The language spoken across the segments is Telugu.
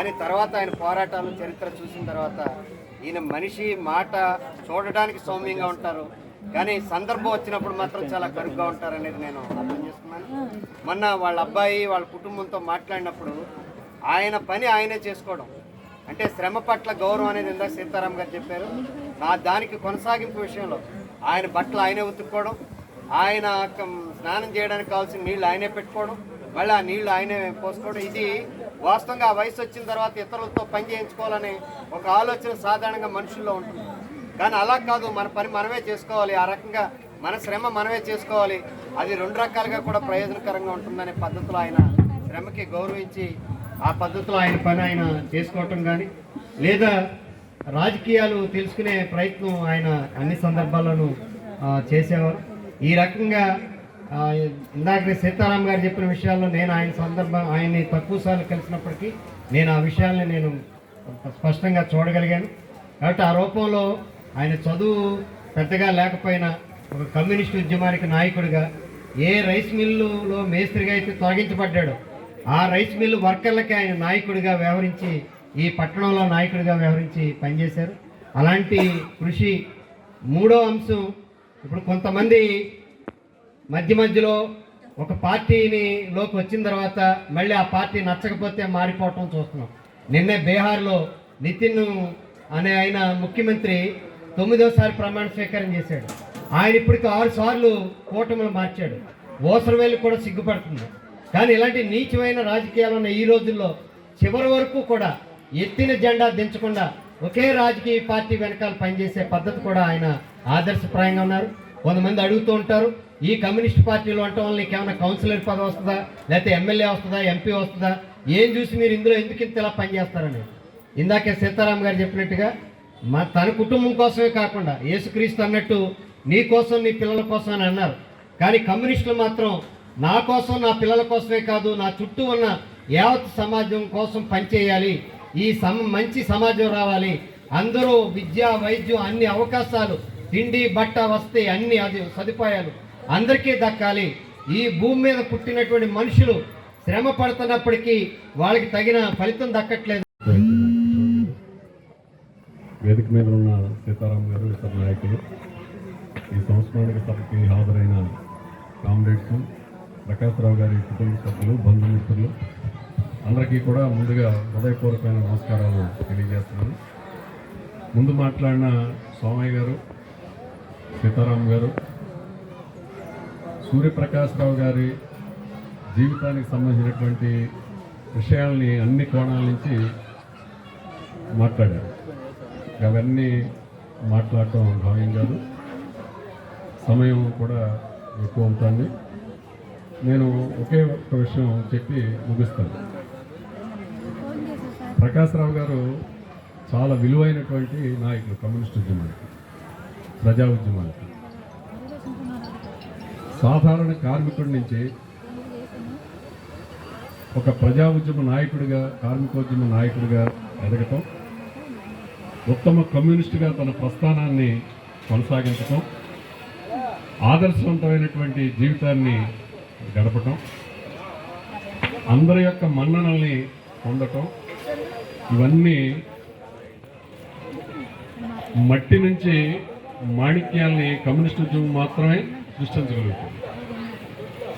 కానీ తర్వాత ఆయన పోరాటాలు చరిత్ర చూసిన తర్వాత ఈయన మనిషి మాట చూడడానికి సౌమ్యంగా ఉంటారు, కానీ సందర్భం వచ్చినప్పుడు మాత్రం చాలా కరుగ్గా ఉంటారనేది నేను అర్థం చేసుకున్నాను. మొన్న వాళ్ళ అబ్బాయి వాళ్ళ కుటుంబంతో మాట్లాడినప్పుడు ఆయన పని ఆయనే చేసుకోవడం అంటే శ్రమ పట్ల గౌరవం అనేది ఇందాక సీతారాం గారు చెప్పారు. దానికి కొనసాగింపు విషయంలో ఆయన బట్టలు ఆయనే ఉతుక్కోవడం, ఆయన స్నానం చేయడానికి కావాల్సిన నీళ్లు ఆయనే పెట్టుకోవడం, మళ్ళీ ఆ నీళ్లు ఆయనే పోసుకోవడం, ఇది వాస్తవంగా ఆ వయసు వచ్చిన తర్వాత ఇతరులతో పని చేయించుకోవాలనే ఒక ఆలోచన సాధారణంగా మనుషుల్లో ఉంటుంది. కానీ అలా కాదు, మన పని మనమే చేసుకోవాలి, ఆ రకంగా మన శ్రమ మనమే చేసుకోవాలి, అది రెండు రకాలుగా కూడా ప్రయోజనకరంగా ఉంటుందనే పద్ధతిలో ఆయన శ్రమకి గౌరవించి ఆ పద్ధతిలో ఆయన పని ఆయన చేసుకోవటం కానీ లేదా రాజకీయాలు తెలుసుకునే ప్రయత్నం ఆయన అన్ని సందర్భాల్లోనూ చేసేవారు. ఈ రకంగా ఇందాక సీతారాం గారు చెప్పిన విషయాల్లో నేను ఆయన్ని తక్కువసార్లు కలిసినప్పటికీ నేను ఆ విషయాల్ని నేను స్పష్టంగా చూడగలిగాను. కాబట్టి ఆ రూపంలో ఆయన చదువు పెద్దగా లేకపోయినా ఒక కమ్యూనిస్టు ఉద్యమానికి నాయకుడిగా ఏ రైస్ మిల్లులో మేస్త్రిగా అయితే తొలగించబడ్డాడో ఆ రైస్ మిల్లు వర్కర్లకి ఆయన నాయకుడిగా వ్యవహరించి ఈ పట్టణంలో నాయకుడిగా వ్యవహరించి పనిచేశారు. అలాంటి కృషి. మూడో అంశం, ఇప్పుడు కొంతమంది మధ్యలో ఒక పార్టీలోకి వచ్చిన తర్వాత మళ్ళీ ఆ పార్టీ నచ్చకపోతే మారిపోవటం చూస్తున్నాం. నిన్నే బీహార్లో నితిన్ అనే ఆయన ముఖ్యమంత్రి 9వ ప్రమాణ స్వీకారం చేశాడు. ఆయన ఇప్పటికి 6 సార్లు కూటమిలు మార్చాడు. ఓసరవేలు కూడా సిగ్గుపడుతుంది. కానీ ఇలాంటి నీచమైన రాజకీయాలు ఉన్న ఈ రోజుల్లో చివరి వరకు కూడా ఎత్తిన జెండా దించకుండా ఒకే రాజకీయ పార్టీ వెనకాల పనిచేసే పద్ధతి కూడా ఆయన ఆదర్శప్రాయంగా ఉన్నారు. కొంతమంది అడుగుతూ ఉంటారు, ఈ కమ్యూనిస్ట్ పార్టీలో ఉండటం వల్ల నీకేమైనా కౌన్సిలర్ పదవి వస్తుందా, లేకపోతే ఎమ్మెల్యే వస్తుందా, ఎంపీ వస్తుందా, ఏం చూసి మీరు ఇందులో ఎందుకు ఇంత ఇలా పనిచేస్తారని. ఇందాకే సీతారాం గారు చెప్పినట్టుగా తన కుటుంబం కోసమే కాకుండా యేసుక్రీస్తు అన్నట్టు నీ కోసం నీ పిల్లల కోసం అని అన్నారు. కానీ కమ్యూనిస్టులు మాత్రం నా కోసం నా పిల్లల కోసమే కాదు, నా చుట్టూ ఉన్న యావత్ సమాజం కోసం పనిచేయాలి, ఈ మంచి సమాజం రావాలి, అందరూ విద్య వైద్యం అన్ని అవకాశాలు, తిండి బట్ట వస్తే అన్ని సదుపాయాలు అందరికీ దక్కాలి, ఈ భూమి మీద పుట్టినటువంటి మనుషులు శ్రమ పడుతున్నప్పటికీ వాళ్ళకి తగిన ఫలితం దక్కట్లేదు. వేదిక మీద ఉన్న సీతారాం గారు, ఇతర నాయకులు, ఈ సంస్మరణిక సభకి హాజరైన కామ్రేడ్స్, ప్రకాశ్రావు గారి కుటుంబ సభ్యులు, బంధుమిత్రులు అందరికీ కూడా ముందుగా హృదయపూర్వకమైన నమస్కారాలు తెలియజేస్తున్నాను. ముందు మాట్లాడిన సోమయ్య గారు, సీతారాం గారు, సూర్యప్రకాశ్రావు గారి జీవితానికి సంబంధించినటువంటి విషయాల్ని అన్ని కోణాల నుంచి మాట్లాడారు. అవన్నీ మాట్లాడటం భావ్యం కాదు, సమయం కూడా ఎక్కువ అవుతుంది. నేను ఒకే ఒక్క విషయం చెప్పి ముగిస్తాను. ప్రకాశ్రావు గారు చాలా విలువైనటువంటి నాయకులు కమ్యూనిస్ట్ ఉద్యమానికి, ప్రజా ఉద్యమానికి. సాధారణ కార్మికుడి నుంచి ఒక ప్రజా ఉద్యమ నాయకుడిగా, కార్మికోద్యమ నాయకుడిగా ఎదగటం, ఉత్తమ కమ్యూనిస్టుగా తన ప్రస్థానాన్ని కొనసాగించటం, ఆదర్శవంతమైనటువంటి జీవితాన్ని గడపటం, అందరి యొక్క మన్ననల్ని పొందటం, ఇవన్నీ మట్టి నుంచి మాణిక్యాల్ని కమ్యూనిస్టు ఉద్యమం మాత్రమే సృష్టించగలుగుతుంది.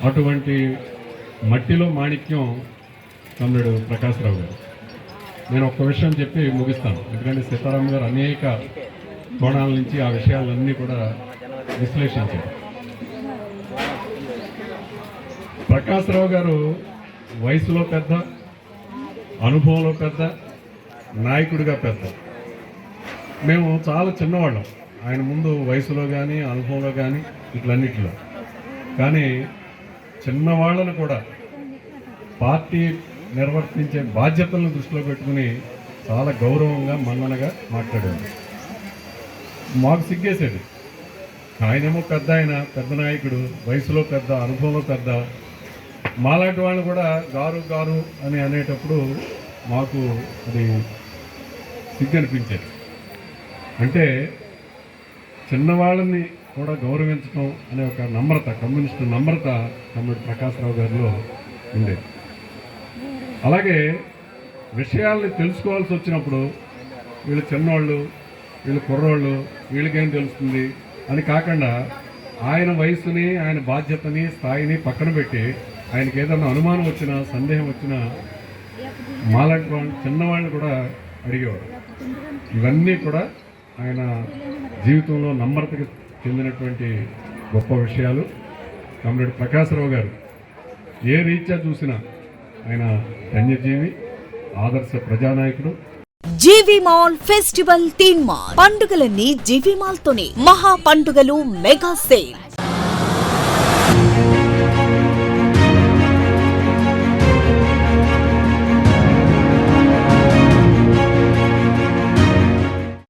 అటువంటి మట్టిలో మాణిక్యం కమ్రేడు ప్రకాశ్రావు గారు. నేను ఒక్క విషయం చెప్పి ముగిస్తాను, ఎందుకంటే సీతారాం గారు అనేక కోణాల నుంచి ఆ విషయాలన్నీ కూడా విశ్లేషించారు. ప్రకాశ్రావు గారు వయసులో పెద్ద, అనుభవంలో పెద్ద, నాయకుడిగా పెద్ద. మేము చాలా చిన్నవాళ్ళం ఆయన ముందు, వయసులో కానీ అనుభవంలో కానీ ఇట్లన్నిటిలో. కానీ చిన్నవాళ్ళను కూడా పార్టీ నిర్వర్తించే బాధ్యతలను దృష్టిలో పెట్టుకుని చాలా గౌరవంగా, మన్ననగా మాట్లాడారు. మాకు సిగ్గేసేది. ఆయనేమో పెద్ద, ఆయన పెద్ద నాయకుడు, వయసులో పెద్ద, అనుభవంలో పెద్ద. మాలాంటి వాళ్ళు కూడా గారు గారు అని అనేటప్పుడు మాకు అది సిగ్గు అనిపించేది. అంటే చిన్నవాళ్ళని కూడా గౌరవించడం అనే ఒక నమ్రత, కమ్యూనిస్టు నమ్రత కమ్రేడ్ ప్రకాశ్రావు గారిలో ఉండేది. అలాగే విషయాల్ని తెలుసుకోవాల్సి వచ్చినప్పుడు వీళ్ళు చిన్నోళ్ళు, వీళ్ళు కుర్రోళ్ళు, వీళ్ళకేం తెలుస్తుంది అని కాకుండా ఆయన వయసుని, ఆయన బాధ్యతని, స్థాయిని పక్కన పెట్టి ఆయనకి ఏదైనా అనుమానం వచ్చినా, సందేహం వచ్చినా మాలాంటి వాళ్ళు, చిన్నవాళ్ళు కూడా అడిగేవారు. ఇవన్నీ కూడా ఆయన జీవితంలో నమ్రతకి చెందినటువంటి గొప్ప విషయాలు. కామ్రేడ్ ప్రకాశ్రావు గారు ఏ రీత్యా చూసినా ఆయన ధన్యజీవి, ఆదర్శ ప్రజానాయకుడు. జీవి మాల్ ఫెస్టివల్ థీమ్ మాల్ పండుగలన్నీ జీవి మాల్ తోనే. మహా పండుగలు మెగా సేల్